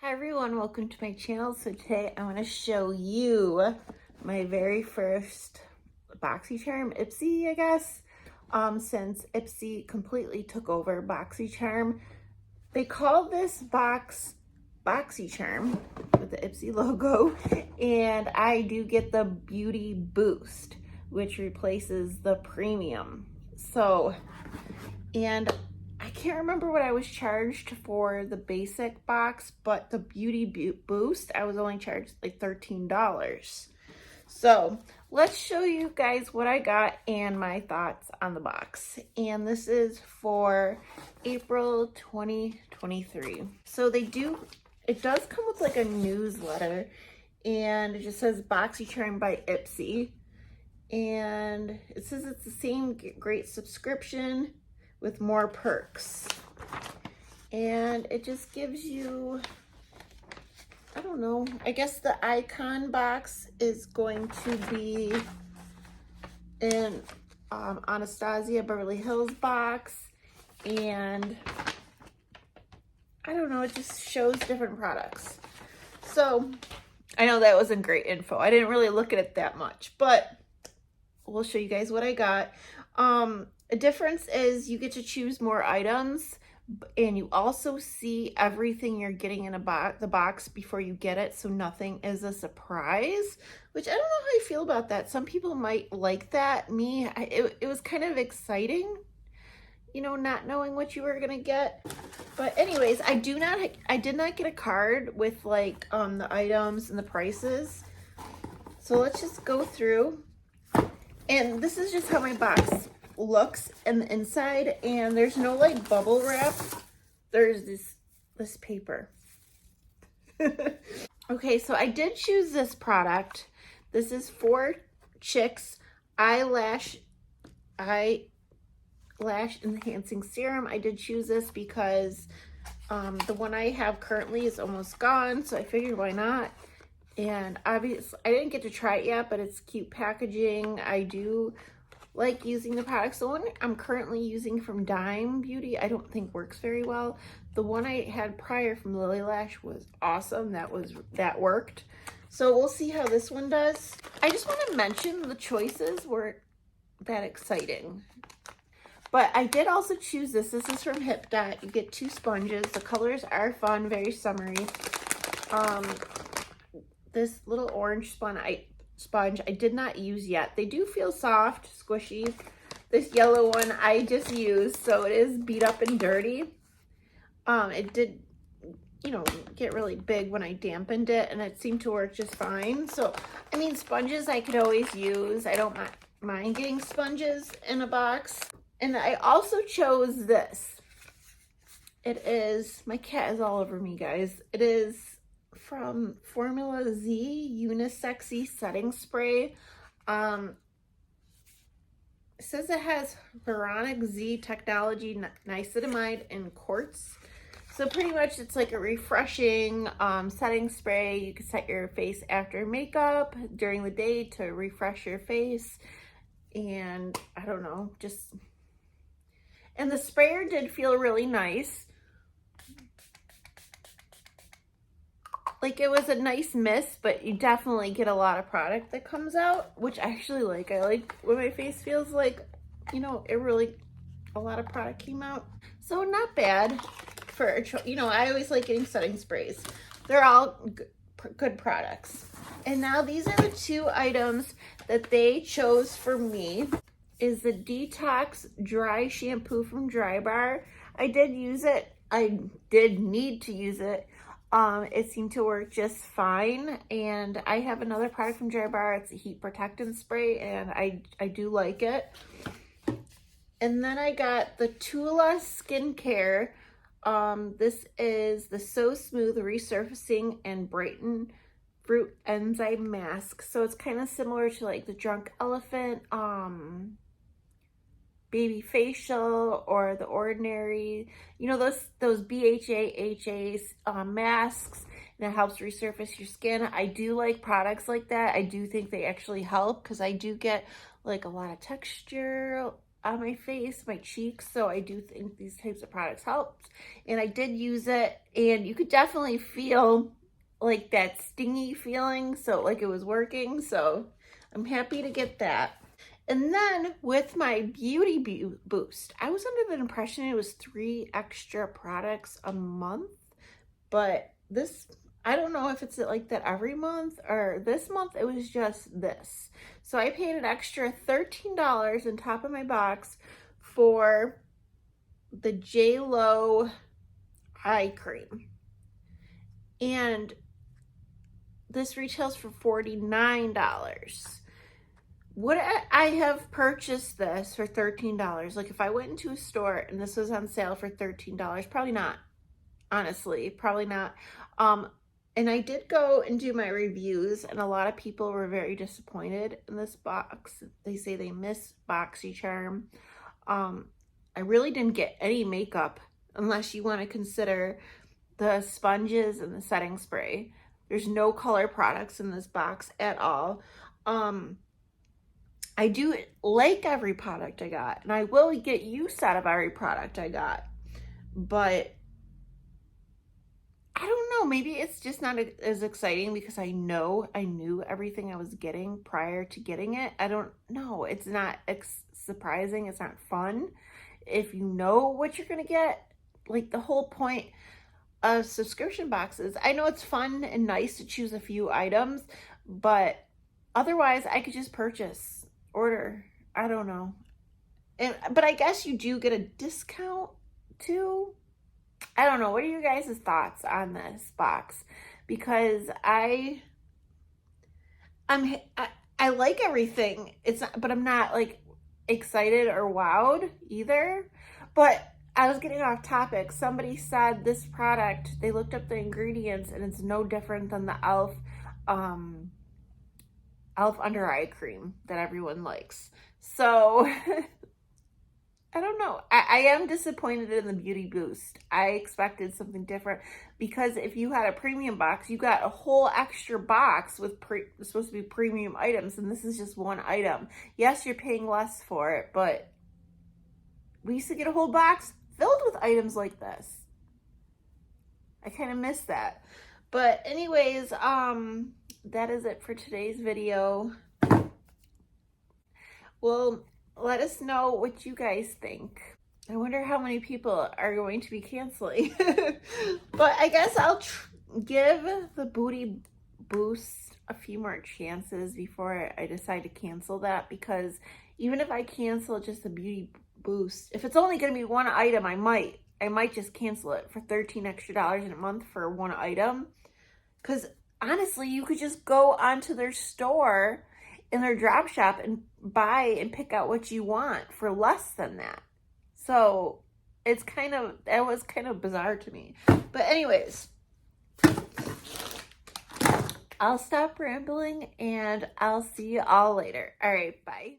Hi everyone, welcome to my channel. So today I want to show you my very first BoxyCharm Ipsy, I guess. Since Ipsy completely took over BoxyCharm. They call this box BoxyCharm with the Ipsy logo, and I do get the Beauty Boost, which replaces the premium. And I can't remember what I was charged for the basic box, but the Beauty Boost, I was only charged like $13. So let's show you guys what I got and my thoughts on the box. And this is for April 2023. So it does come with like a newsletter, and it just says BoxyCharm by Ipsy. And it says it's the same great subscription with more perks. And it just gives you, I don't know, I guess the icon box is going to be in Anastasia Beverly Hills box, and I don't know, it just shows different products. So I know that wasn't great info. I didn't really look at it that much, but we'll show you guys what I got. A difference is you get to choose more items, and you also see everything you're getting in the box before you get it, so nothing is a surprise, which I don't know how I feel about that. Some people might like that. It was kind of exciting, you know, not knowing what you were gonna get. But anyways, I did not get a card with like the items and the prices. So let's just go through. And this is just how my box looks in the inside, and there's no like bubble wrap. There's this paper. Okay, so I did choose this product. This is for Chicks eyelash enhancing serum. I did choose this because the one I have currently is almost gone, so I figured why not. And obviously I didn't get to try it yet, but it's cute packaging. I do like using the products. The one I'm currently using from Dime Beauty I don't think works very well. The one I had prior from Lily Lash was awesome. That worked. So we'll see how this one does. I just want to mention the choices weren't that exciting. But I did also choose this. This is from Hip Dot. You get 2 sponges. The colors are fun, very summery. This little orange sponge I did not use yet. They do feel soft, squishy. This yellow one I just used, so it is beat up and dirty. It did, you know, get really big when I dampened it, and it seemed to work just fine. So, I mean, sponges I could always use. I don't mind getting sponges in a box. And I also chose this. It is, my cat is all over me, guys. It is from Formula Z Unisexy Setting Spray. It says it has Veronica Z technology, niacinamide, and quartz. So pretty much it's like a refreshing setting spray. You can set your face after makeup during the day to refresh your face. And I don't know, and the sprayer did feel really nice. Like, it was a nice mist, but you definitely get a lot of product that comes out, which I actually like. I like when my face feels like, you know, a lot of product came out. So not bad for, you know, I always like getting setting sprays. They're all good products. And now these are the 2 items that they chose for me. Is the Detox Dry Shampoo from Dry Bar. I did use it. I did need to use it. It seemed to work just fine. And I have another product from Dry Bar. It's a heat protectant spray, and I do like it. And then I got the Tula Skincare. This is the So Smooth Resurfacing and Brighten Fruit Enzyme Mask. So it's kind of similar to like the Drunk Elephant Baby Facial or the Ordinary, you know, those BHA masks, and it helps resurface your skin. I do like products like that. I do think they actually help, because I do get like a lot of texture on my face, my cheeks, so I do think these types of products helped. And I did use it, and you could definitely feel like that stingy feeling, so like it was working, so I'm happy to get that. And then with my beauty boost, I was under the impression it was 3 extra products a month, but this, I don't know if it's like that every month, or this month it was just this. So I paid an extra $13 on top of my box for the J.Lo eye cream. And this retails for $49. Would I have purchased this for $13? Like if I went into a store and this was on sale for $13, probably not. Honestly, probably not. And I did go and do my reviews, and a lot of people were very disappointed in this box. They say they miss BoxyCharm. I really didn't get any makeup unless you want to consider the sponges and the setting spray. There's no color products in this box at all. I do like every product I got, and I will get use out of every product I got, but I don't know, maybe it's just not as exciting because I knew everything I was getting prior to getting it. I don't know, it's not surprising, it's not fun if you know what you're gonna get. Like the whole point of subscription boxes, I know it's fun and nice to choose a few items, but otherwise I could just order, I don't know. But I guess you do get a discount too. I don't know. What are you guys' thoughts on this box? Because I like everything. But I'm not like excited or wowed either. But I was getting off topic. Somebody said this product, they looked up the ingredients, and it's no different than the e.l.f. Under Eye Cream that everyone likes. So I don't know. I am disappointed in the Beauty Boost. I expected something different, because if you had a premium box, you got a whole extra box with supposed to be premium items, and this is just one item. Yes, you're paying less for it, but we used to get a whole box filled with items like this. I kind of miss that. But anyways, that is it for today's video. Well, let us know what you guys think. I wonder how many people are going to be canceling. But I guess I'll give the Booty Boost a few more chances before I decide to cancel that, because even if I cancel just the Beauty Boost, if it's only going to be one item, I might just cancel it for $13 extra in a month for one item. Because honestly, you could just go onto their store in their drop shop and buy and pick out what you want for less than that. So that was kind of bizarre to me. But anyways, I'll stop rambling and I'll see you all later. All right, bye.